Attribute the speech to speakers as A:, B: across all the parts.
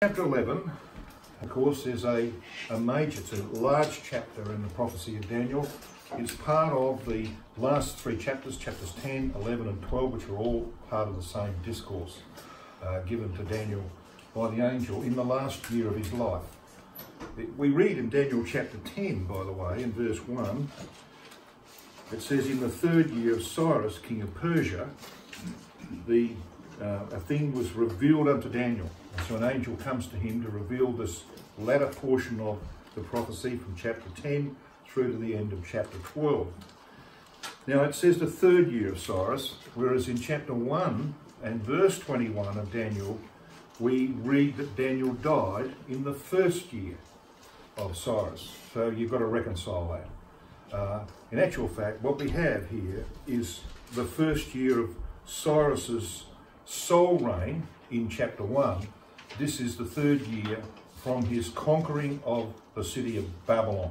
A: Chapter 11, of course, is a major, it's a large chapter in the prophecy of Daniel. It's part of the last three chapters, chapters 10, 11 and 12, which are all part of the same discourse given to Daniel by the angel in the last year of his life. We read in Daniel chapter 10, by the way, in verse 1, it says, "In the third year of Cyrus, king of Persia, a thing was revealed unto Daniel." And so an angel comes to him to reveal this latter portion of the prophecy from chapter 10 through to the end of chapter 12. Now it says the third year of Cyrus, whereas in chapter 1 and verse 21 of Daniel, we read that Daniel died in the first year of Cyrus. So you've got to reconcile that. In actual fact, what we have here is the first year of Cyrus's sole reign in chapter 1. This is the third year from his conquering of the city of Babylon.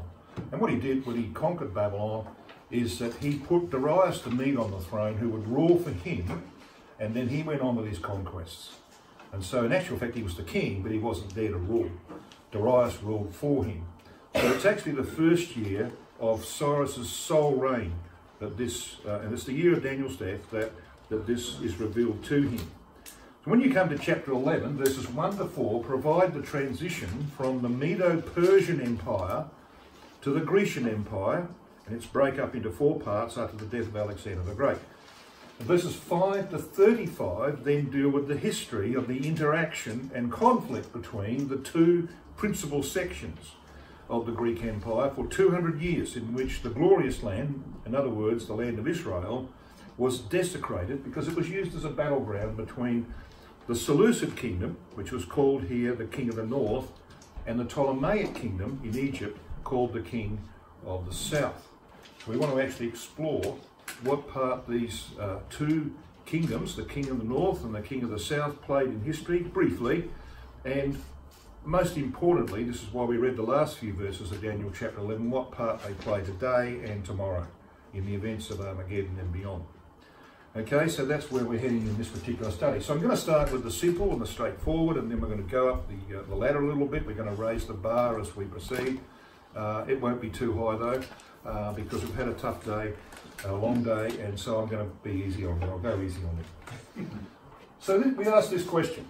A: And what he did when he conquered Babylon is that he put Darius the Mede on the throne, who would rule for him, and then he went on with his conquests. And so in actual fact he was the king, but he wasn't there to rule. Darius ruled for him. So it's actually the first year of Cyrus's sole reign that this, and it's the year of Daniel's death, that this is revealed to him. So when you come to chapter 11, verses 1 to 4, provide the transition from the Medo-Persian Empire to the Grecian Empire, and its break up into four parts after the death of Alexander the Great. And verses 5 to 35 then deal with the history of the interaction and conflict between the two principal sections of the Greek Empire for 200 years, in which the glorious land, in other words, the land of Israel, was desecrated because it was used as a battleground between the Seleucid kingdom, which was called here the King of the North, and the Ptolemaic kingdom in Egypt, called the King of the South. So we want to actually explore what part these two kingdoms, the King of the North and the King of the South, played in history briefly, and most importantly, this is why we read the last few verses of Daniel chapter 11, what part they play today and tomorrow in the events of Armageddon and beyond. Okay, so that's where we're heading in this particular study. So I'm going to start with the simple and the straightforward, and then we're going to go up the ladder a little bit. We're going to raise the bar as we proceed. It won't be too high though, because we've had a tough day, a long day, and so I'm going to be easy on it. I'll go easy on it. So we ask this question.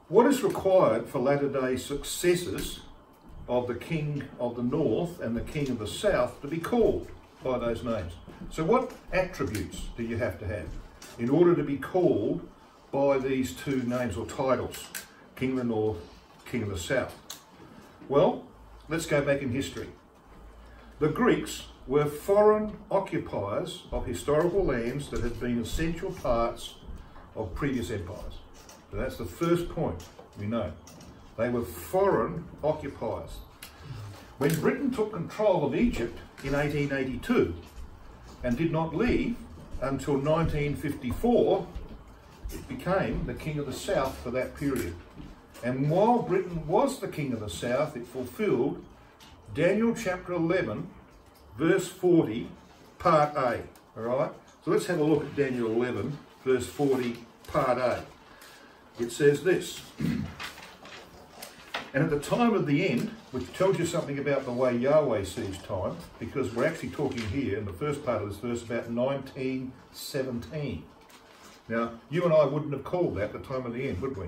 A: What is required for latter-day successors of the King of the North and the King of the South to be called by those names? So what attributes do you have to have in order to be called by these two names or titles, King of the North, King of the South? Well, let's go back in history. The Greeks were foreign occupiers of historical lands that had been essential parts of previous empires. So that's the first point we know. They were foreign occupiers. When Britain took control of Egypt in 1882 and did not leave until 1954, it became the King of the South for that period. And while Britain was the King of the South, it fulfilled Daniel chapter 11, verse 40, part A. All right? So let's have a look at Daniel 11, verse 40, part A. It says this, "And at the time of the end," which tells you something about the way Yahweh sees time, because we're actually talking here in the first part of this verse about 1917. Now, you and I wouldn't have called that the time of the end, would we?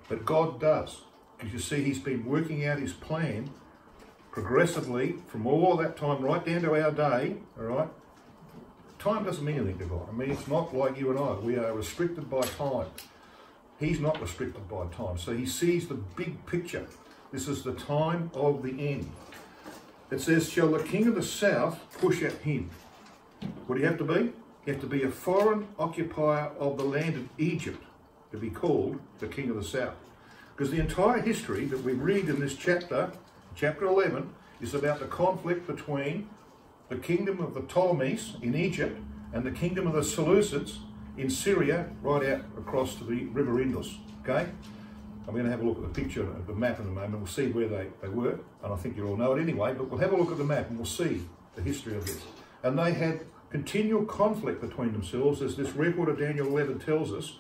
A: But God does, because you see he's been working out his plan progressively from all that time right down to our day, all right? Time doesn't mean anything to God. I mean, it's not like you and I. We are restricted by time. He's not restricted by time. So he sees the big picture. This is the time of the end. It says, "Shall the King of the South push at him?" What do you have to be? You have to be a foreign occupier of the land of Egypt to be called the King of the South. Because the entire history that we read in this chapter, chapter 11, is about the conflict between the kingdom of the Ptolemies in Egypt and the kingdom of the Seleucids in Syria, right out across to the River Indus, okay? I'm going to have a look at the picture of the map in a moment. We'll see where they were, and I think you all know it anyway, but we'll have a look at the map and we'll see the history of this. And they had continual conflict between themselves, as this record of Daniel 11 tells us.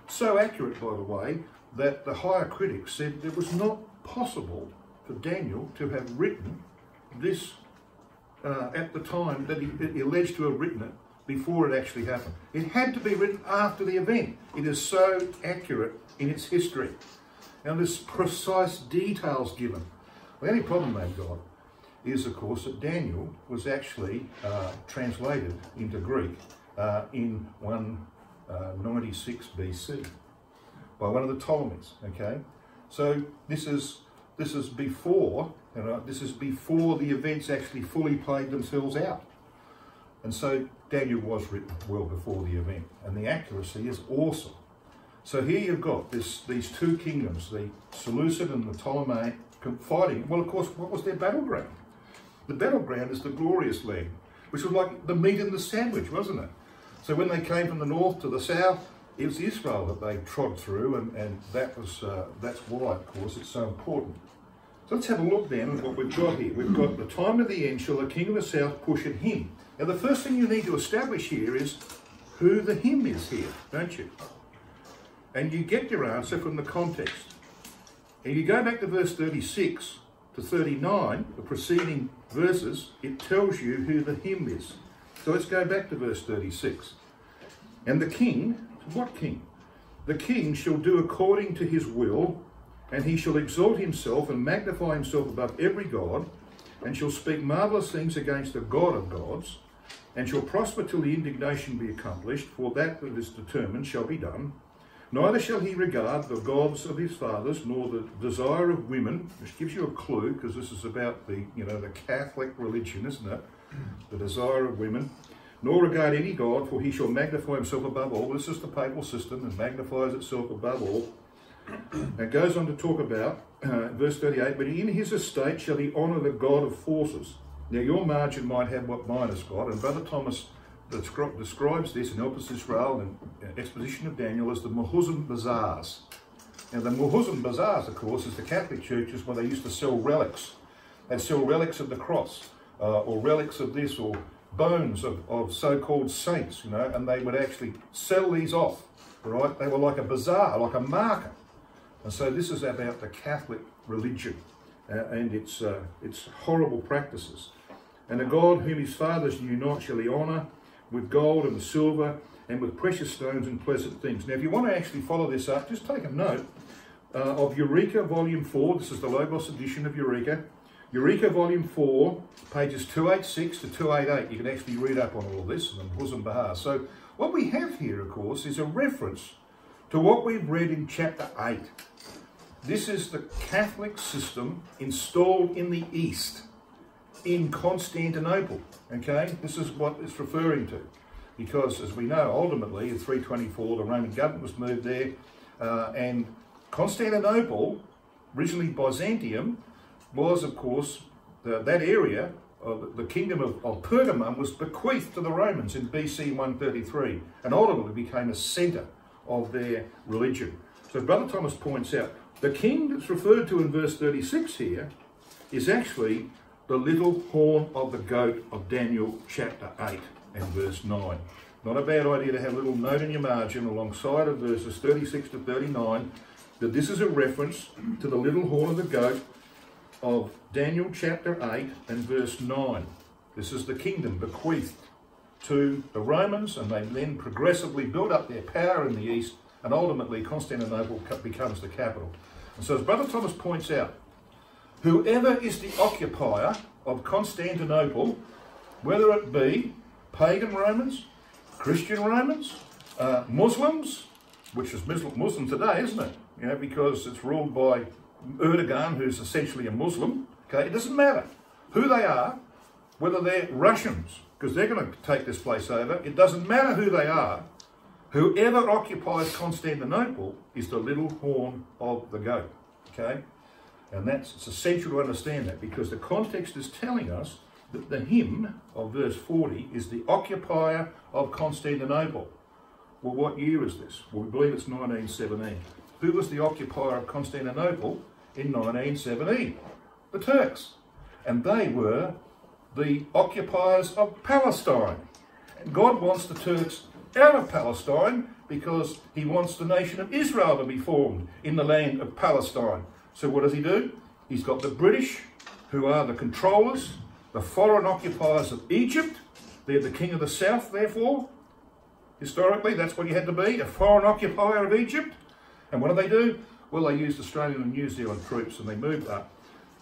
A: So accurate, by the way, that the higher critics said it was not possible for Daniel to have written this at the time that he alleged to have written it before it actually happened. It had to be written after the event. It is so accurate in its history. And there's precise details given. The only problem they've got is, of course, that Daniel was actually translated into Greek in 196 BC by one of the Ptolemies. Okay, so this is before, this is before the events actually fully played themselves out, and so Daniel was written well before the event, and the accuracy is awesome. So here you've got these two kingdoms, the Seleucid and the Ptolemaic, fighting. Well, of course, what was their battleground? The battleground is the glorious land, which was like the meat in the sandwich, wasn't it? So when they came from the north to the south, it was Israel that they trod through, and that's why, of course, it's so important. So let's have a look then at what we've got here. We've got the time of the end shall the king of the south push at him. Now the first thing you need to establish here is who the him is here, don't you? And you get your answer from the context. And you go back to verse 36 to 39, the preceding verses, it tells you who the him is. So let's go back to verse 36. And the king, what king? The king shall do according to his will, and he shall exalt himself and magnify himself above every god, and shall speak marvellous things against the God of gods, and shall prosper till the indignation be accomplished, for that is determined shall be done. Neither shall he regard the gods of his fathers, nor the desire of women, which gives you a clue, because this is about the Catholic religion, isn't it? The desire of women. Nor regard any god, for he shall magnify himself above all. This is the papal system, and magnifies itself above all. And it goes on to talk about, verse 38, but in his estate shall he honour the God of forces. Now your margin might have what mine has got, and Brother Thomas describes this in Helpus Israel and Exposition of Daniel as the Mehuzim Bazaars. Now the Mehuzim Bazaars, of course, is the Catholic churches where they used to sell relics. They'd sell relics of the cross, or relics of this, or bones of so-called saints, and they would actually sell these off, right? They were like a bazaar, like a market. And so this is about the Catholic religion and its horrible practices. And the God whom his fathers knew not shall he honour with gold and with silver and with precious stones and pleasant things. Now, if you want to actually follow this up, just take a note of Eureka Volume 4. This is the Logos edition of Eureka. Eureka Volume 4, pages 286 to 288. You can actually read up on all this and Mehuzim Bahar. So what we have here, of course, is a reference to what we've read in chapter 8. This is the Catholic system installed in the East, in Constantinople, okay? This is what it's referring to, because as we know, ultimately in 324 the Roman government was moved there, and Constantinople, originally Byzantium, was of course that area of the kingdom of Pergamum was bequeathed to the Romans in BC 133, and ultimately became a centre of their religion. So Brother Thomas points out the king that's referred to in verse 36 here is actually the little horn of the goat of Daniel chapter 8 and verse 9. Not a bad idea to have a little note in your margin alongside of verses 36 to 39 that this is a reference to the little horn of the goat of Daniel chapter 8 and verse 9. This is the kingdom bequeathed to the Romans, and they then progressively build up their power in the east, and ultimately Constantinople becomes the capital. And so as Brother Thomas points out, whoever is the occupier of Constantinople, whether it be pagan Romans, Christian Romans, Muslims, which is Muslim today, isn't it? Because it's ruled by Erdogan, who's essentially a Muslim. Okay, it doesn't matter who they are, whether they're Russians, because they're going to take this place over. It doesn't matter who they are. Whoever occupies Constantinople is the little horn of the goat. Okay? And it's essential to understand that, because the context is telling us that the him of verse 40 is the occupier of Constantinople. Well, what year is this? Well, we believe it's 1917. Who was the occupier of Constantinople in 1917? The Turks. And they were the occupiers of Palestine. And God wants the Turks out of Palestine because he wants the nation of Israel to be formed in the land of Palestine. So what does he do? He's got the British, who are the controllers, the foreign occupiers of Egypt. They're the king of the south, therefore. Historically, that's what you had to be, a foreign occupier of Egypt. And what do? Well, they used Australian and New Zealand troops and they moved up,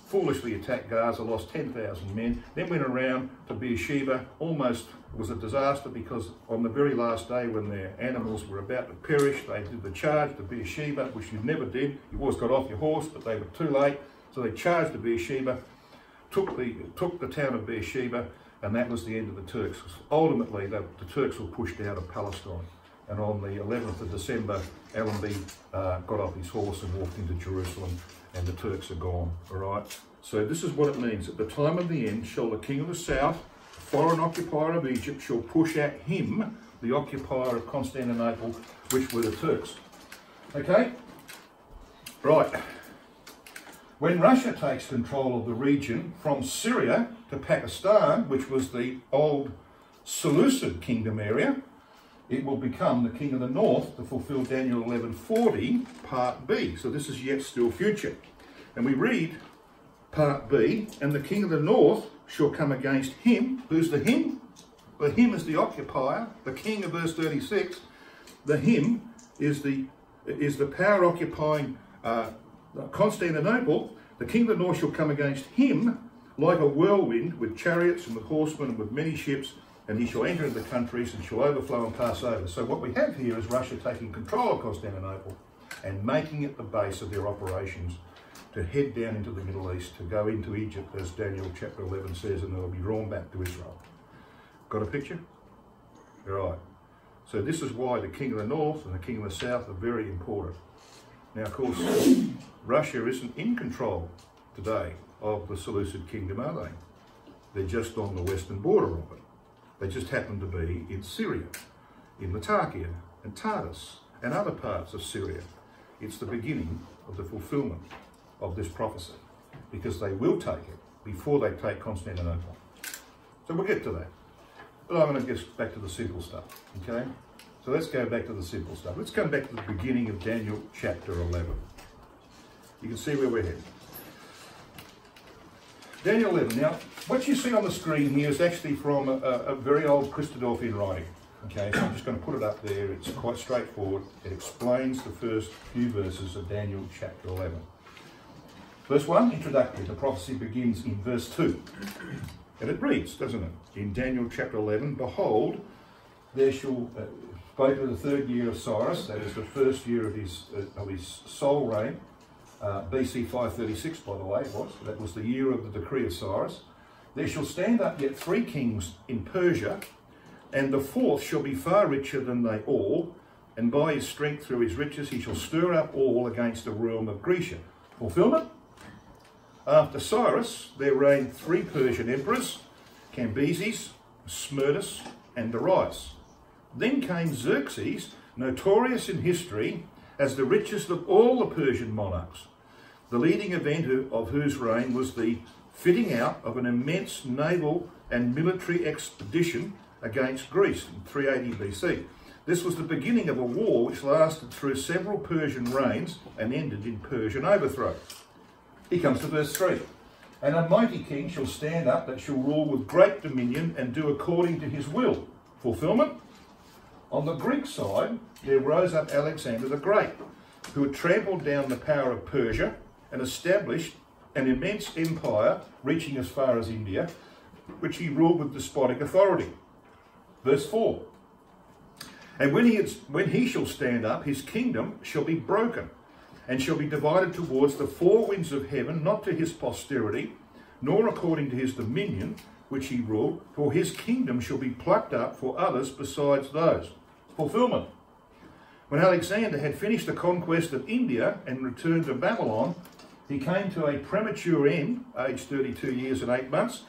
A: foolishly attacked Gaza, lost 10,000 men, then went around to Beersheba. Almost was a disaster because on the very last day when their animals were about to perish, they did the charge to Beersheba, which you never did. You always got off your horse, but they were too late. So they charged to Beersheba, took the town of Beersheba, and that was the end of the Turks. Ultimately, the Turks were pushed out of Palestine. And on the 11th of December, Allenby got off his horse and walked into Jerusalem, and the Turks are gone, all right? So this is what it means. At the time of the end, shall the king of the south, foreign occupier of Egypt, shall push out him, the occupier of Constantinople, which were the Turks. Okay? Right. When Russia takes control of the region from Syria to Pakistan, which was the old Seleucid kingdom area, it will become the king of the north to fulfill Daniel 11:40, part B. So this is yet still future. And we read part B, and the king of the north shall come against him. Who's the him? The him is the occupier, the king of verse 36. The him is the power occupying Constantinople. The king of the north shall come against him like a whirlwind, with chariots and with horsemen and with many ships, and he shall enter into the countries and shall overflow and pass over. So what we have here is Russia taking control of Constantinople and making it the base of their operations to head down into the Middle East, to go into Egypt, as Daniel chapter 11 says, and they'll be drawn back to Israel. Got a picture? All right. So this is why the king of the north and the king of the south are very important. Now, of course, Russia isn't in control today of the Seleucid kingdom, are they? They're just on the western border of it. They just happen to be in Syria, in Latakia and Tartus and other parts of Syria. It's the beginning of the fulfillment of this prophecy, because they will take it before they take Constantinople. So we'll get to that. But I'm going to get back to the simple stuff, okay? So let's go back to the simple stuff. Let's come back to the beginning of Daniel chapter 11. You can see where we're heading. Daniel 11. Now, what you see on the screen here is actually from a very old Christodorfian writing. Okay, so I'm just going to put it up there. It's quite straightforward. It explains the first few verses of Daniel chapter 11. Verse 1, introductory. The prophecy begins in verse 2. And it reads, doesn't it? In Daniel chapter 11, behold, there shall, spoken of the third year of Cyrus, that is the first year of his sole reign, BC 536, by the way, it was. That was the year of the decree of Cyrus. There shall stand up yet 3 kings in Persia, and the fourth shall be far richer than they all, and by his strength through his riches he shall stir up all against the realm of Grecia. Fulfillment? After Cyrus, there reigned 3 Persian emperors, Cambyses, Smerdis, and Darius. Then came Xerxes, notorious in history as the richest of all the Persian monarchs, the leading event of whose reign was the fitting out of an immense naval and military expedition against Greece in 380 BC. This was the beginning of a war which lasted through several Persian reigns and ended in Persian overthrow. He comes to verse 3. And a mighty king shall stand up that shall rule with great dominion and do according to his will. Fulfillment? On the Greek side, there rose up Alexander the Great, who had trampled down the power of Persia and established an immense empire reaching as far as India, which he ruled with despotic authority. Verse 4. And when he shall stand up, his kingdom shall be broken, and shall be divided towards the 4 winds of heaven, not to his posterity, nor according to his dominion, which he ruled, for his kingdom shall be plucked up for others besides those. Fulfillment. When Alexander had finished the conquest of India and returned to Babylon, he came to a premature end, aged 32 years and 8 months,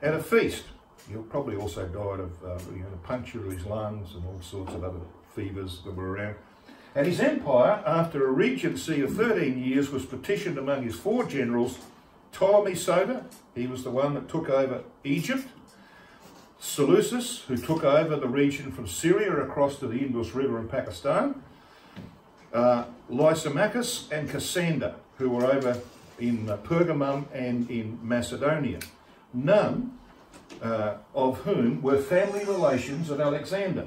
A: at a feast. He probably also died of a puncture of his lungs and all sorts of other fevers that were around. And his empire, after a regency of 13 years, was petitioned among his 4 generals. Ptolemy Soter, he was the one that took over Egypt. Seleucus, who took over the region from Syria across to the Indus River in Pakistan. Lysimachus and Cassander, who were over in Pergamum and in Macedonia. None of whom were family relations of Alexander.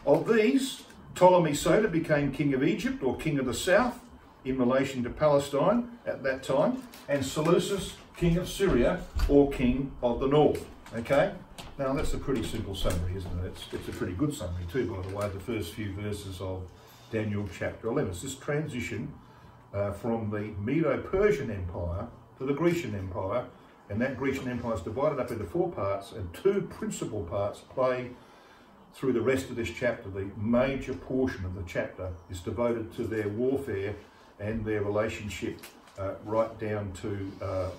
A: Of these, Ptolemy Soter became king of Egypt, or king of the south, in relation to Palestine at that time, and Seleucus, king of Syria, or king of the north. Okay? Now that's a pretty simple summary, isn't it? It's a pretty good summary too, by the way, the first few verses of Daniel chapter 11. It's this transition from the Medo-Persian Empire to the Grecian Empire, and that Grecian Empire is divided up into 4 parts, and 2 principal parts play through the rest of this chapter. The major portion of the chapter is devoted to their warfare and their relationship right down to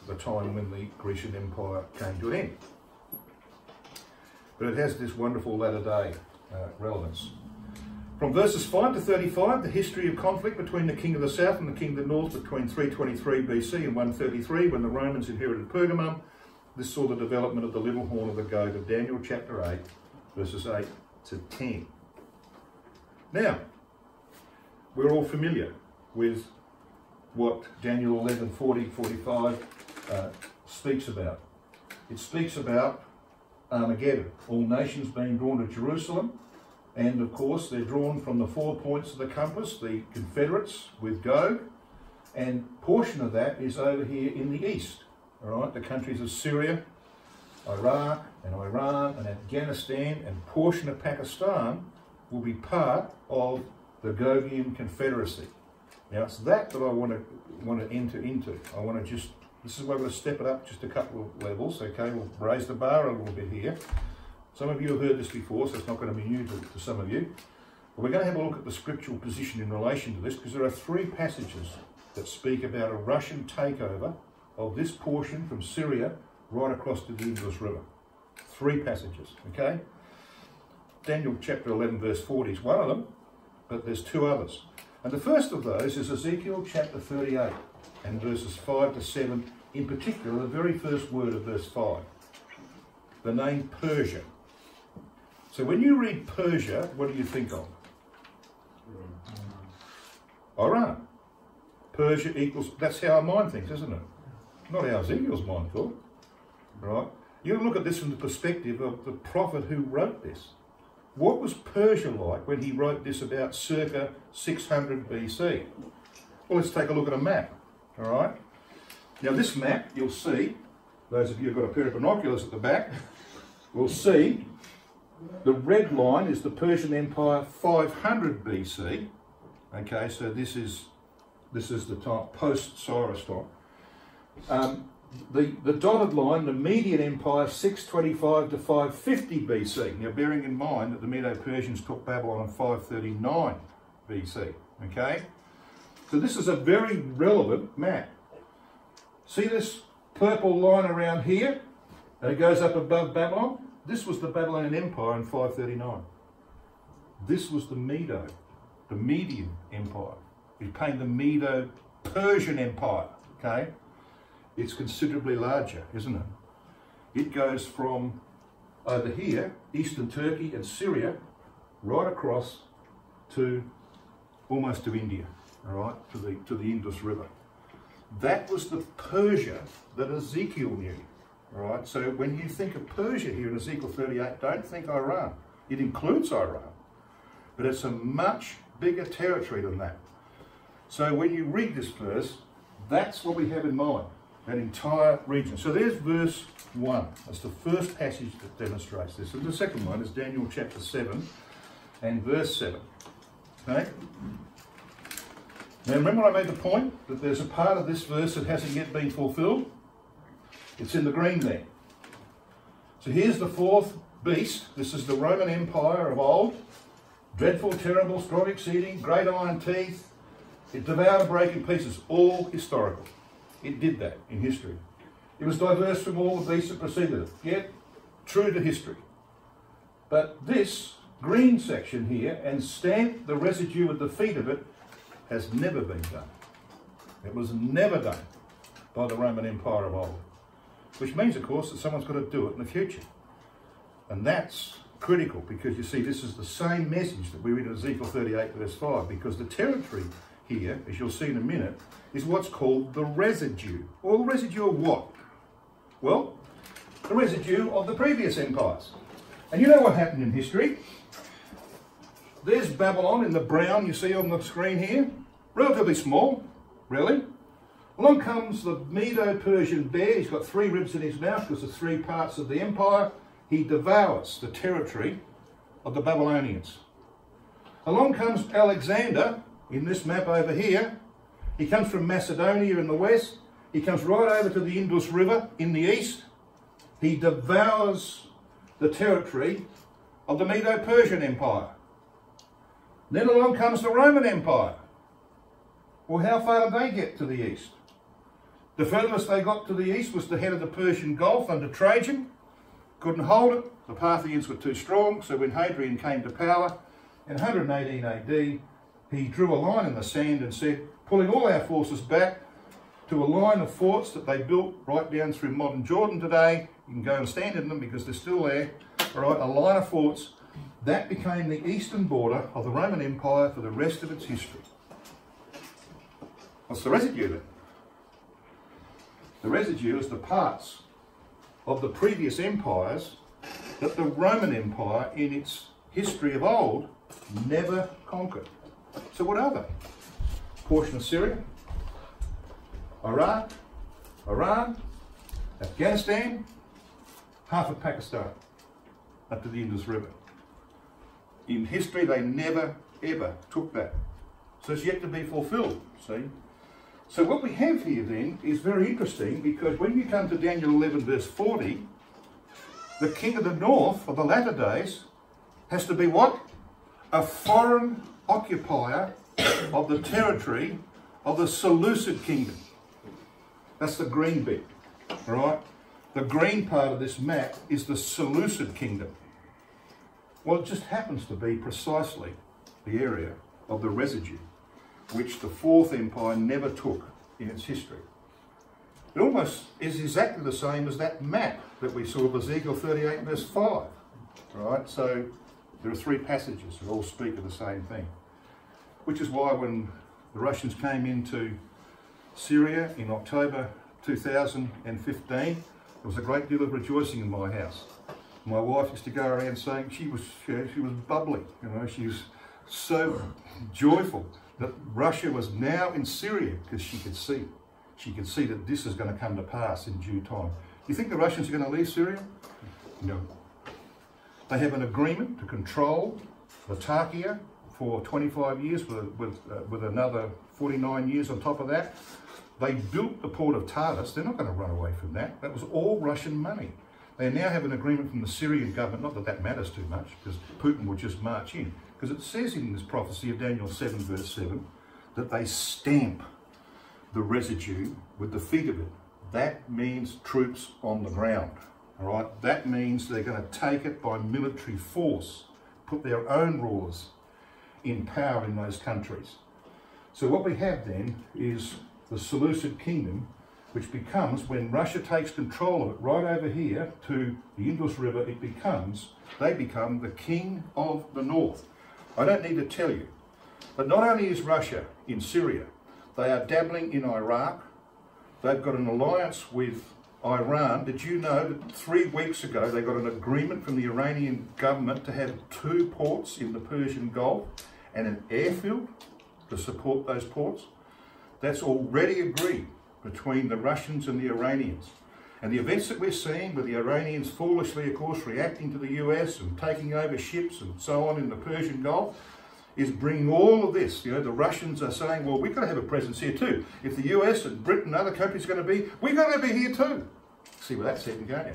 A: the time when the Grecian Empire came to an end. But it has this wonderful latter-day relevance. From verses 5 to 35, the history of conflict between the king of the south and the king of the north between 323 BC and 133, when the Romans inherited Pergamum. This saw the development of the little horn of the goat of Daniel chapter 8, verses 8 to 10. Now, we're all familiar with what Daniel 11, 40, 45 speaks about. It speaks about Armageddon, all nations being drawn to Jerusalem. And of course, they're drawn from the 4 points of the compass, the Confederates with Gog, and portion of that is over here in the east. All right, the countries of Syria, Iraq, and Iran, and Afghanistan, and portion of Pakistan will be part of the Gogian Confederacy. Now, it's that I want to enter into. I want to just, this is where we're going to step it up just a couple of levels. Okay, we'll raise the bar a little bit here. Some of you have heard this before, so it's not going to be new to some of you. But we're going to have a look at the scriptural position in relation to this, because there are 3 passages that speak about a Russian takeover of this portion from Syria right across to the Indus River. 3 passages, okay? Daniel chapter 11 verse 40 is one of them, but there's 2 others. And the first of those is Ezekiel chapter 38 and verses 5 to 7, in particular the very first word of verse 5, the name Persia. So when you read Persia, what do you think of? Iran. Persia equals, that's how our mind thinks, isn't it? Not how Ezekiel's mind thought. Right? You look at this from the perspective of the prophet who wrote this. What was Persia like when he wrote this about circa 600 BC? Well, let's take a look at a map. All right? Now this map, you'll see, those of you who've got a pair of binoculars at the back, will see the red line is the Persian Empire 500 BC. Okay, so this is the time post-Cyrus time. The dotted line, the Median Empire 625 to 550 BC. Now bearing in mind that the Medo-Persians took Babylon in 539 BC. Okay, so this is a very relevant map. See this purple line around here? And it goes up above Babylon. This was the Babylonian Empire in 539. This was the Median Empire. It became the Medo-Persian Empire, okay? It's considerably larger, isn't it? It goes from over here, eastern Turkey and Syria, right across to almost to India, all right, to the Indus River. That was the Persia that Ezekiel knew. All right, so when you think of Persia here in Ezekiel 38, don't think Iran. It includes Iran, but it's a much bigger territory than that. So when you read this verse, that's what we have in mind, that entire region. So there's verse 1. That's the first passage that demonstrates this. And the second one is Daniel chapter 7 and verse 7. Okay? Now remember I made the point that there's a part of this verse that hasn't yet been fulfilled? It's in the green there. So here's the 4th beast. This is the Roman Empire of old. Dreadful, terrible, strong, exceeding, great iron teeth. It devoured and brake in pieces. All historical. It did that in history. It was diverse from all the beasts that preceded it. Yet, true to history. But this green section here, and stamped the residue at the feet of it, has never been done. It was never done by the Roman Empire of old. Which means, of course, that someone's got to do it in the future. And that's critical, because you see this is the same message that we read in Ezekiel 38 verse 5, because the territory here, as you'll see in a minute, is what's called the residue. Well, the residue of what? Well, the residue of the previous empires. And you know what happened in history? There's Babylon in the brown you see on the screen here. Relatively small, really. Along comes the Medo-Persian bear. He's got 3 ribs in his mouth because the 3 parts of the empire. He devours the territory of the Babylonians. Along comes Alexander in this map over here. He comes from Macedonia in the west. He comes right over to the Indus River in the east. He devours the territory of the Medo-Persian Empire. Then along comes the Roman Empire. Well, how far did they get to the east? The furthest they got to the east was the head of the Persian Gulf under Trajan. Couldn't hold it. The Parthians were too strong, so when Hadrian came to power in 118 AD, he drew a line in the sand and said, pulling all our forces back to a line of forts that they built right down through modern Jordan today. You can go and stand in them because they're still there. All right, a line of forts. That became the eastern border of the Roman Empire for the rest of its history. What's the residue then? The residue is the parts of the previous empires that the Roman Empire in its history of old never conquered. So what are they? A portion of Syria, Iraq, Iran, Afghanistan, half of Pakistan, up to the Indus River. In history, they never, ever took that. So it's yet to be fulfilled, see? So what we have here then is very interesting, because when you come to Daniel 11 verse 40, the king of the north of the latter days has to be what? A foreign occupier of the territory of the Seleucid kingdom. That's the green bit, all right? The green part of this map is the Seleucid kingdom. Well, it just happens to be precisely the area of the residue which the Fourth Empire never took in its history. It almost is exactly the same as that map that we saw of Ezekiel 38 verse 5. Right? So there are 3 passages that all speak of the same thing. Which is why when the Russians came into Syria in October 2015, there was a great deal of rejoicing in my house. My wife used to go around saying she was bubbly, you know, she was so joyful that Russia was now in Syria, because she could see that this is going to come to pass in due time. Do you think the Russians are going to leave Syria? No. They have an agreement to control Latakia for 25 years with another 49 years on top of that. They built the port of Tartus. They're not going to run away from that. That was all Russian money. They now have an agreement from the Syrian government, not that that matters too much, because Putin will just march in. Because it says in this prophecy of Daniel 7 verse 7 that they stamp the residue with the feet of it. That means troops on the ground. All right? That means they're going to take it by military force, put their own rulers in power in those countries. So what we have then is the Seleucid kingdom, which becomes, when Russia takes control of it right over here to the Indus River, they become the king of the north. I don't need to tell you, but not only is Russia in Syria, they are dabbling in Iraq. They've got an alliance with Iran. Did you know that 3 weeks ago they got an agreement from the Iranian government to have 2 ports in the Persian Gulf and an airfield to support those ports? That's already agreed between the Russians and the Iranians. And the events that we're seeing, with the Iranians foolishly, of course, reacting to the US and taking over ships and so on in the Persian Gulf, is bringing all of this. You know, the Russians are saying, well, we've got to have a presence here too. If the US and Britain and other countries are going to be, we've got to be here too. See where that's heading, can't you?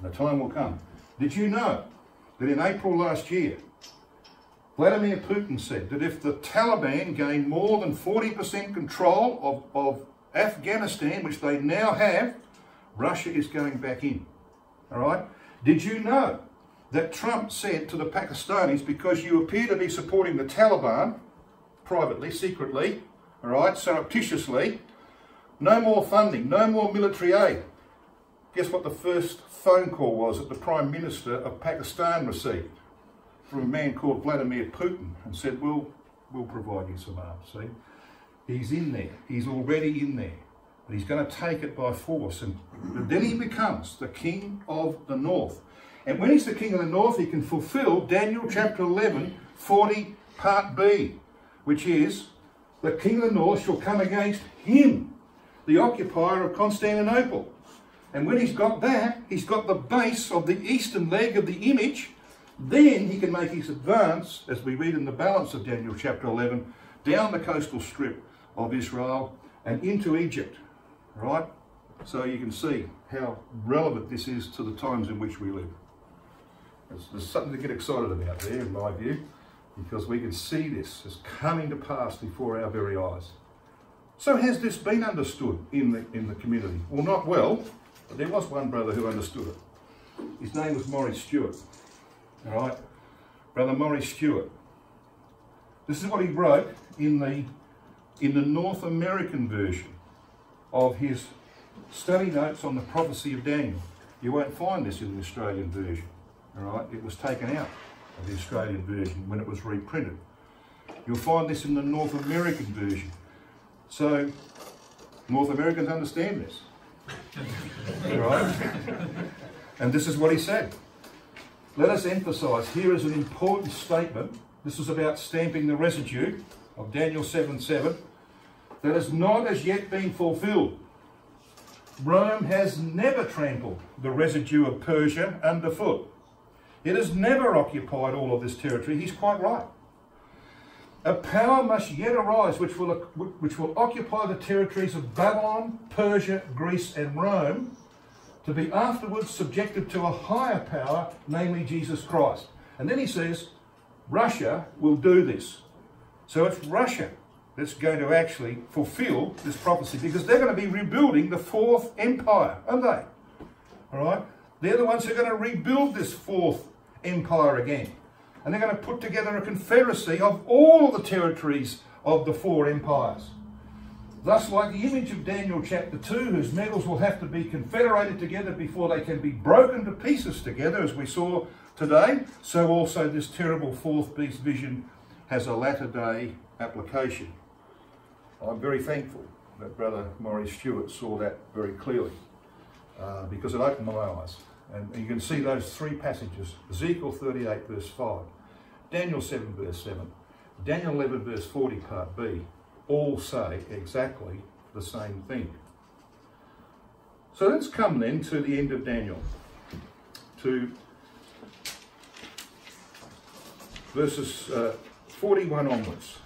A: And the time will come. Did you know that in April last year, Vladimir Putin said that if the Taliban gain more than 40% control of Afghanistan, which they now have, Russia is going back in, all right? Did you know that Trump said to the Pakistanis, because you appear to be supporting the Taliban, privately, secretly, all right, surreptitiously, no more funding, no more military aid. guess what the first phone call was that the Prime Minister of Pakistan received? From a man called Vladimir Putin, and said, we'll provide you some arms. See, he's in there, he's already in there, but he's going to take it by force, and then he becomes the king of the north. And when he's the king of the north, he can fulfill Daniel chapter 11, 40, part B, which is, the king of the north shall come against him, the occupier of Constantinople. And when he's got that, he's got the base of the eastern leg of the image. Then he can make his advance, as we read in the balance of Daniel chapter 11, down the coastal strip of Israel and into Egypt, right? So you can see how relevant this is to the times in which we live. There's something to get excited about there, in my view, because we can see this as coming to pass before our very eyes. So has this been understood in the community? Well, not well, but there was one brother who understood it. His name was Maurice Stewart. All right, Brother Maurice Stewart. This is what he wrote in the North American version of his study notes on the prophecy of Daniel. You won't find this in the Australian version. All right, it was taken out of the Australian version when it was reprinted. You'll find this in the North American version. So North Americans understand this. All right, and this is what he said. Let us emphasise, here is an important statement. This is about stamping the residue of Daniel 7:7 that has not as yet been fulfilled. Rome has never trampled the residue of Persia underfoot. It has never occupied all of this territory. He's quite right. A power must yet arise which will occupy the territories of Babylon, Persia, Greece and Rome, to be afterwards subjected to a higher power, namely Jesus Christ. And then he says, Russia will do this. So it's Russia that's going to actually fulfill this prophecy, because they're going to be rebuilding the fourth empire, aren't they? All right? They're the ones who are going to rebuild this fourth empire again. And they're going to put together a confederacy of all the territories of the four empires. Thus, like the image of Daniel chapter 2, whose metals will have to be confederated together before they can be broken to pieces together, as we saw today, so also this terrible fourth beast vision has a latter day application. I'm very thankful that Brother Maurice Stewart saw that very clearly, because it opened my eyes. And you can see those three passages, Ezekiel 38 verse 5, Daniel 7 verse 7, Daniel 11 verse 40 part B, all say exactly the same thing. So let's come then to the end of Daniel, to verses 41 onwards.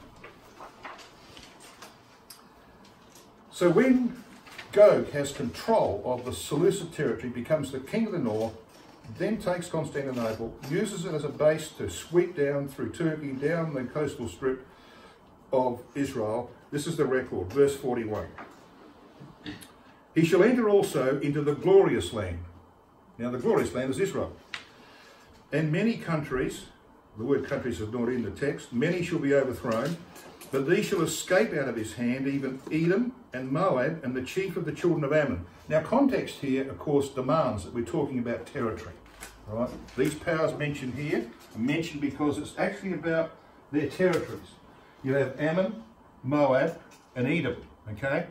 A: So when Gog has control of the Seleucid territory, becomes the king of the north, then takes Constantinople, uses it as a base to sweep down through Turkey, down the coastal strip of Israel. This is the record, verse 41. He shall enter also into the glorious land. Now the glorious land is Israel. And many countries, the word countries is not in the text, many shall be overthrown, but these shall escape out of his hand, even Edom and Moab and the chief of the children of Ammon. Now context here, of course, demands that we're talking about territory. Right? These powers mentioned here are mentioned because it's actually about their territories. You have Ammon, Moab and Edom, okay?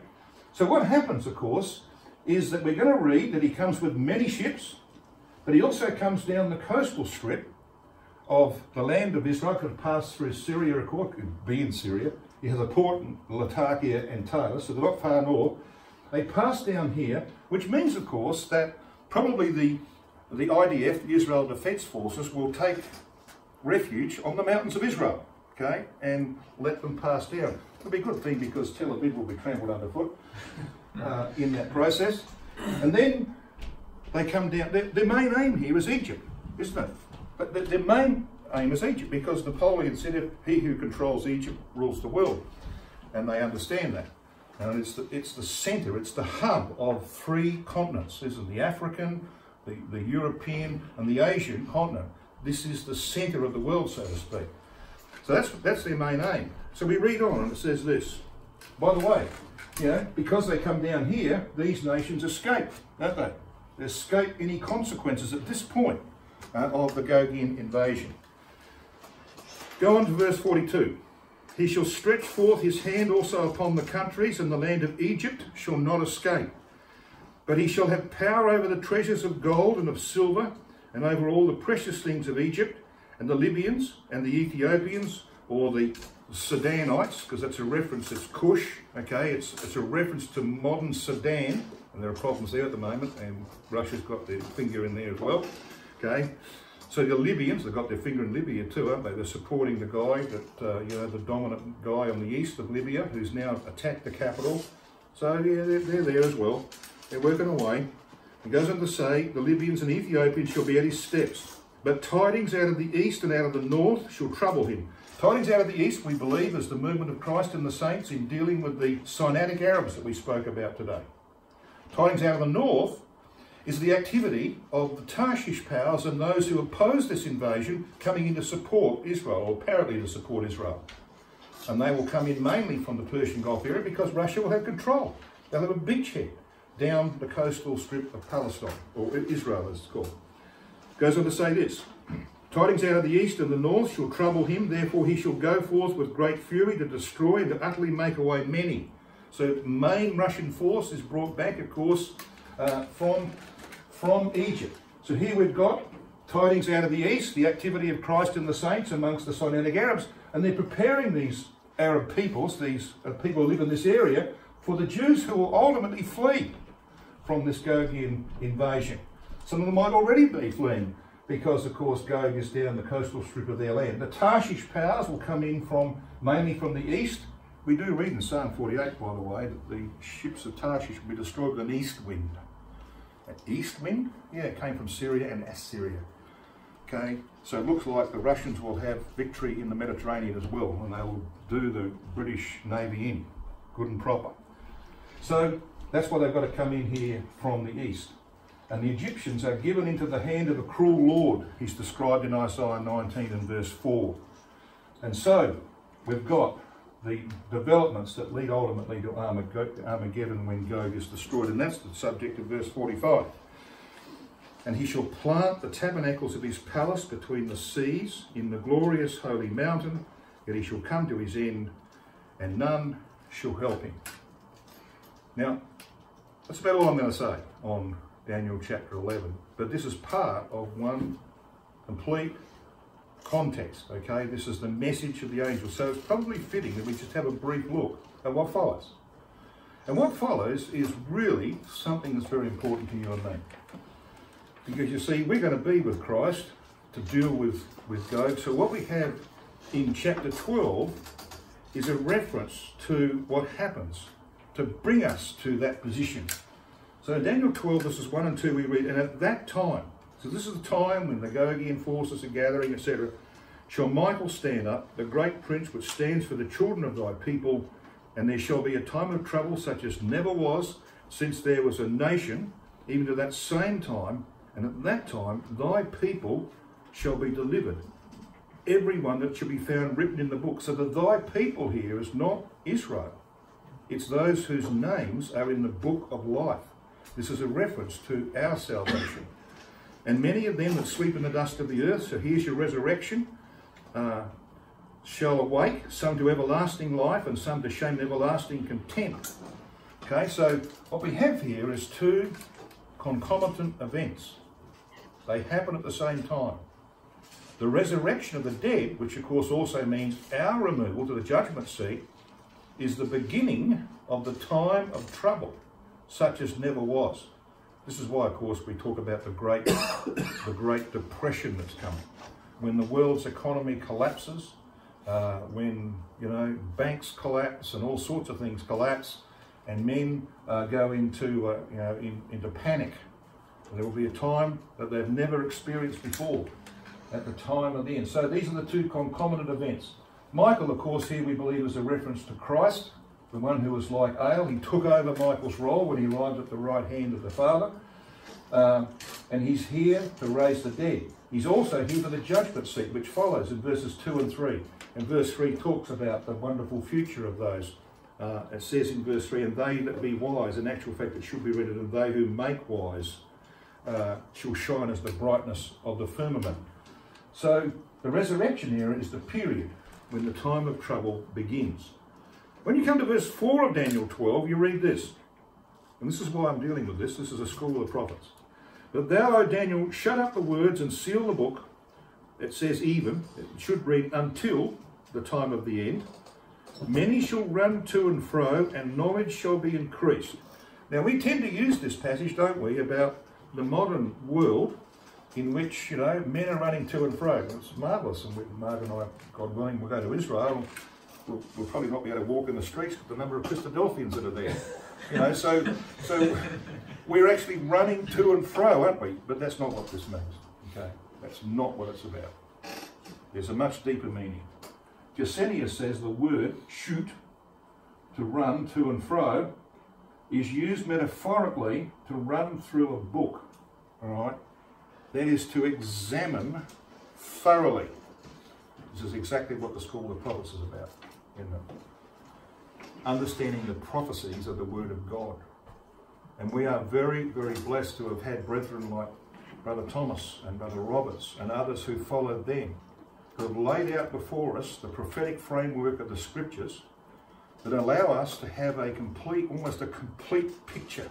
A: So what happens, of course, is that we're going to read that he comes with many ships, but he also comes down the coastal strip of the land of Israel. Could pass through Syria, of course, could be in Syria. He has a port in Latakia and Taylor, so they're not far north. They pass down here, which means, of course, that probably the IDF, the Israel Defence Forces, will take refuge on the mountains of Israel, okay, and let them pass down. It'll be a good thing because Tel Aviv will be trampled underfoot in that process. And then they come down. Their main aim here is Egypt, isn't it? But their main aim is Egypt, because Napoleon said, if he who controls Egypt rules the world. And they understand that. And it's the centre, it's the hub of three continents, isn't it? The African, the European and the Asian continent. This is the centre of the world, so to speak. So that's their main aim. So we read on and it says this. By the way, you know, because they come down here, these nations escape, don't they? escape any consequences at this point of the Gogian invasion. Go on to verse 42. He shall stretch forth his hand also upon the countries, and the land of Egypt shall not escape. But he shall have power over the treasures of gold and of silver, and over all the precious things of Egypt, and the Libyans, and the Ethiopians, or the Sudanites, because that's a reference, it's Cush, okay, it's a reference to modern Sudan, and there are problems there at the moment, and Russia's got their finger in there as well, okay. So the Libyans, they've got their finger in Libya too, aren't they? They're supporting the guy that, the dominant guy on the east of Libya, who's now attacked the capital. So yeah, they're there as well. They're working away. He goes on to say, the Libyans and Ethiopians shall be at his steps. But tidings out of the east and out of the north shall trouble him. Tidings out of the east, we believe, is the movement of Christ and the saints in dealing with the Sinaitic Arabs that we spoke about today. Tidings out of the north is the activity of the Tarshish powers and those who oppose this invasion coming in to support Israel, or apparently to support Israel. And they will come in mainly from the Persian Gulf area because Russia will have control. They'll have a beachhead down the coastal strip of Palestine, or Israel as it's called. Goes on to say this, tidings out of the east and the north shall trouble him, therefore he shall go forth with great fury to destroy and to utterly make away many. So main Russian force is brought back, of course, from Egypt. So here we've got tidings out of the east, the activity of Christ and the saints amongst the Sinaitic Arabs, and they're preparing these Arab peoples, these people who live in this area, for the Jews who will ultimately flee from this Gogian invasion. Some of them might already be fleeing because, of course, Gog is down the coastal strip of their land. The Tarshish powers will come in mainly from the east. We do read in Psalm 48, by the way, that the ships of Tarshish will be destroyed with an east wind. An east wind? Yeah, it came from Syria and Assyria. Okay, so it looks like the Russians will have victory in the Mediterranean as well, and they will do the British Navy in, good and proper. So that's why they've got to come in here from the east. And the Egyptians are given into the hand of a cruel Lord. He's described in Isaiah 19 and verse 4. And so we've got the developments that lead ultimately to Armageddon when Gog is destroyed. And that's the subject of verse 45. And he shall plant the tabernacles of his palace between the seas in the glorious holy mountain, yet he shall come to his end, and none shall help him. Now, that's about all I'm going to say on Daniel chapter 11, but this is part of one complete context, okay? This is the message of the angel, so it's probably fitting that we just have a brief look at what follows. And what follows is really something that's very important to you and me. Because you see, we're going to be with Christ to deal with Gog, so what we have in chapter 12 is a reference to what happens to bring us to that position. So in Daniel 12, verses 1 and 2, we read, and at that time, so this is the time when the Gogian forces are gathering, etc., shall Michael stand up, the great prince which stands for the children of thy people, and there shall be a time of trouble such as never was, since there was a nation, even to that same time, and at that time thy people shall be delivered, every one that shall be found written in the book. So the thy people here is not Israel. It's those whose names are in the book of life. This is a reference to our salvation. And many of them that sleep in the dust of the earth, so here's your resurrection, shall awake, some to everlasting life and some to shame and everlasting contempt. Okay, so what we have here is two concomitant events. They happen at the same time. The resurrection of the dead, which of course also means our removal to the judgment seat, is the beginning of the time of trouble, such as never was. This is why, of course, we talk about the Great Depression that's coming. When the world's economy collapses, when, banks collapse and all sorts of things collapse, and men go into panic. There will be a time that they've never experienced before, at the time of the end. So these are the two concomitant events. Michael, of course, here we believe is a reference to Christ, the one who was like Ale. He took over Michael's role when he arrived at the right hand of the Father. And he's here to raise the dead. He's also here for the judgment seat, which follows in verses 2 and 3. And verse 3 talks about the wonderful future of those. It says in verse 3, and they that be wise, in actual fact it should be read, and they who make wise shall shine as the brightness of the firmament. So the resurrection era is the period when the time of trouble begins. When you come to verse 4 of Daniel 12, you read this. And this is why I'm dealing with this. This is a school of the prophets. But thou, O Daniel, shut up the words and seal the book. It says even. It should read until the time of the end. Many shall run to and fro, and knowledge shall be increased. Now, we tend to use this passage, don't we, about the modern world in which, men are running to and fro. It's marvellous. And Mark and I, God willing, will go to Israel. We'll probably not be able to walk in the streets with the number of Christadelphians that are there. So we're actually running to and fro, aren't we? But that's not what this means. Okay, that's not what it's about. There's a much deeper meaning. Gesenius says the word shoot, to run to and fro, is used metaphorically to run through a book. All right, that is to examine thoroughly. This is exactly what the school of prophets is about. Understanding the prophecies of the Word of God. And we are very, very blessed to have had brethren like Brother Thomas and Brother Roberts and others who followed them, who have laid out before us the prophetic framework of the Scriptures that allow us to have almost a complete picture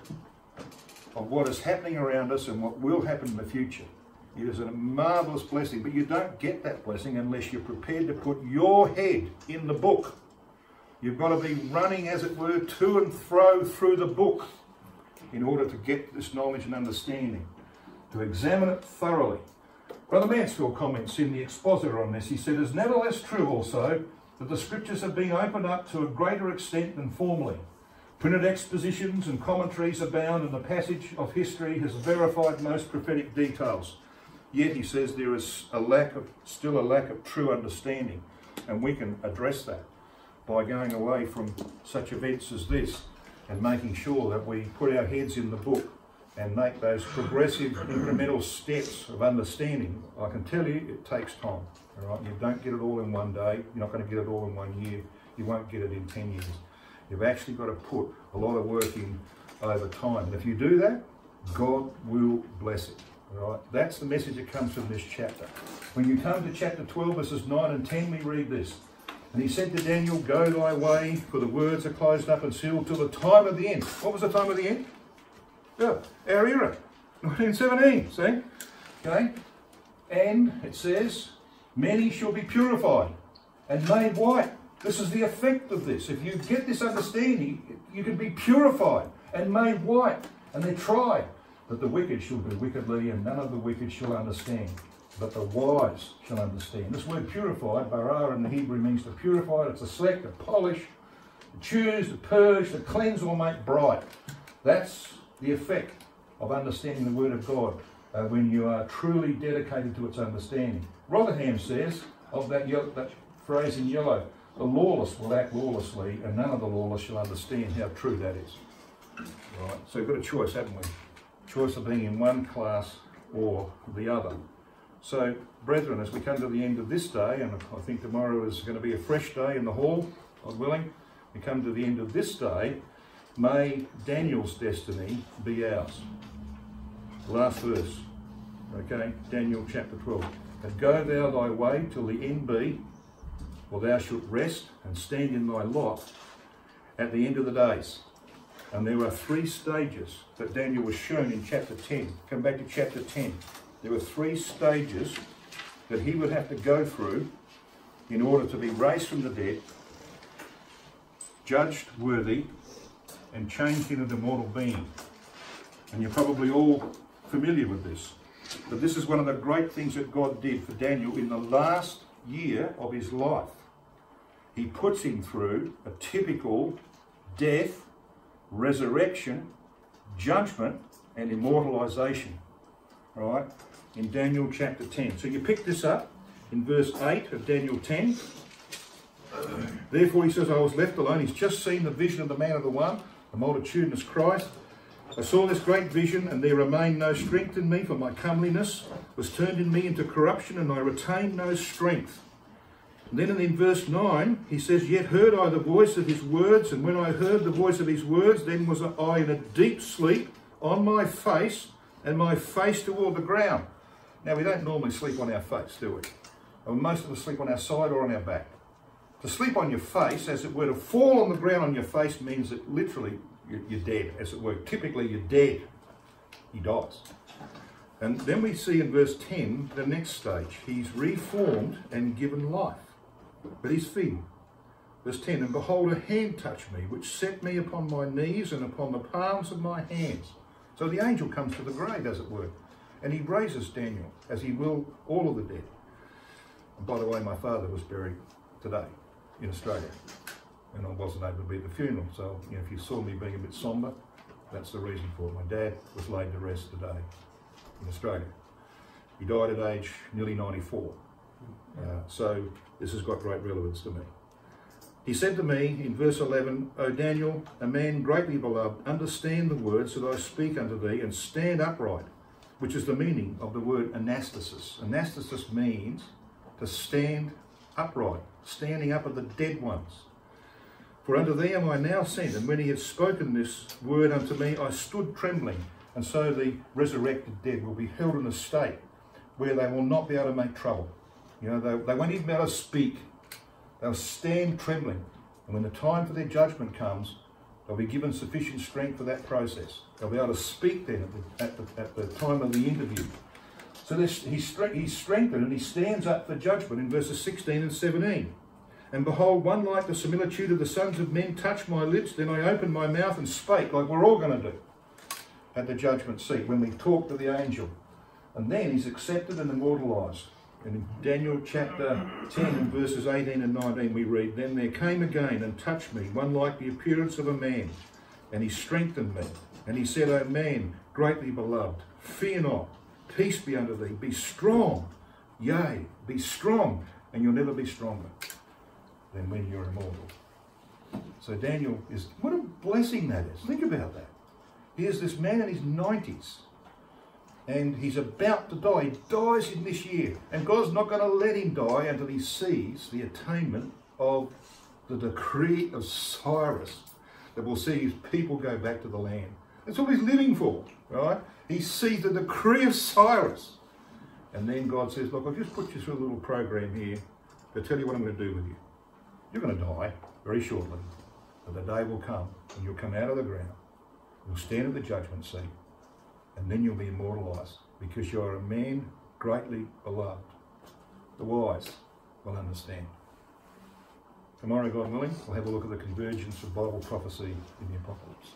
A: of what is happening around us and what will happen in the future. It is a marvellous blessing, but you don't get that blessing unless you're prepared to put your head in the book. You've got to be running, as it were, to and fro through the book in order to get this knowledge and understanding, to examine it thoroughly. Brother Mansfield comments in the expositor on this. He said, "It is nevertheless true also that the Scriptures have been opened up to a greater extent than formerly. Printed expositions and commentaries abound, and the passage of history has verified most prophetic details. Yet," he says, "there is still a lack of true understanding, and we can address that by going away from such events as this and making sure that we put our heads in the book and make those progressive incremental steps of understanding." I can tell you it takes time. All right? You don't get it all in one day. You're not going to get it all in 1 year. You won't get it in 10 years. You've actually got to put a lot of work in over time. And if you do that, God will bless it. All right? That's the message that comes from this chapter. When you come to chapter 12, verses 9 and 10, we read this. "And he said to Daniel, Go thy way, for the words are closed up and sealed till the time of the end." What was the time of the end? Yeah, our era, 1917, see? Okay? And it says, "Many shall be purified and made white." This is the effect of this. If you get this understanding, you can be purified and made white. And they're tried. "But the wicked shall do wickedly, and none of the wicked shall understand. But the wise shall understand." This word purified, bara in the Hebrew, means to purify, to select, to polish, to choose, to purge, to cleanse or make bright. That's the effect of understanding the Word of God when you are truly dedicated to its understanding. Rotherham says of that phrase in yellow, "The lawless will act lawlessly, and none of the lawless shall understand how true that is." Right? So we've got a choice, haven't we? Choice of being in one class or the other. So, brethren, as we come to the end of this day, and I think tomorrow is going to be a fresh day in the hall, God willing, we come to the end of this day, may Daniel's destiny be ours. Last verse, okay, Daniel chapter 12. "And go thou thy way till the end be, or thou shalt rest and stand in thy lot at the end of the days." And there are 3 stages that Daniel was shown in chapter 10. Come back to chapter 10. There were 3 stages that he would have to go through in order to be raised from the dead, judged worthy, and changed into mortal being. And you're probably all familiar with this. But this is one of the great things that God did for Daniel in the last year of his life. He puts him through a typical death, resurrection, judgment, and immortalization. All right? In Daniel chapter 10. So you pick this up in verse 8 of Daniel 10. "Therefore," he says, "I was left alone." He's just seen the vision of the man of the one, the multitudinous Christ. "I saw this great vision, and there remained no strength in me, for my comeliness was turned in me into corruption, and I retained no strength." And then in verse 9, he says, "Yet heard I the voice of his words, and when I heard the voice of his words, then was I in a deep sleep on my face, and my face toward the ground. Now, we don't normally sleep on our face, do we? Most of us sleep on our side or on our back. To sleep on your face, as it were, to fall on the ground on your face means that literally you're dead, as it were. Typically, you're dead. He dies. And then we see in verse 10, the next stage. He's reformed and given life, but he's feeble. Verse 10, and behold, a hand touched me, which set me upon my knees and upon the palms of my hands. So the angel comes to the grave, as it were, and he raises Daniel, as he will all of the dead. And by the way, my father was buried today in Australia, and I wasn't able to be at the funeral. So, if you saw me being a bit sombre, that's the reason for it. My dad was laid to rest today in Australia. He died at age nearly 94. So this has got great relevance to me. He said to me in verse 11, O Daniel, a man greatly beloved, understand the words that I speak unto thee, and stand upright, which is the meaning of the word anastasis. Anastasis means to stand upright, standing up of the dead ones. For unto thee am I now sent. And when he had spoken this word unto me, I stood trembling. And so the resurrected dead will be held in a state where they will not be able to make trouble. They won't even be able to speak. They'll stand trembling. And when the time for their judgment comes, they'll be given sufficient strength for that process. They'll be able to speak then at the time of the interview. So he's strengthened, and he stands up for judgment in verses 16 and 17. And behold, one like the similitude of the sons of men touched my lips. Then I opened my mouth and spake, like we're all going to do at the judgment seat when we talk to the angel. And then he's accepted and immortalised. And in Daniel chapter 10 and verses 18 and 19 we read, Then there came again and touched me, one like the appearance of a man, and he strengthened me. And he said, O man, greatly beloved, fear not, peace be unto thee, be strong, yea, be strong, and you'll never be stronger than when you're immortal. So Daniel is, what a blessing that is. Think about that. Here's this man in his 90s, and he's about to die. He dies in this year, and God's not going to let him die until he sees the attainment of the decree of Cyrus that will see his people go back to the land. That's all he's living for, right? He sees the decree of Cyrus. And then God says, look, I'll just put you through a little program here to tell you what I'm going to do with you. You're going to die very shortly, but the day will come when you'll come out of the ground. You'll stand at the judgment seat, and then you'll be immortalised, because you're a man greatly beloved. The wise will understand. Tomorrow, God willing, we'll have a look at the convergence of Bible prophecy in the Apocalypse.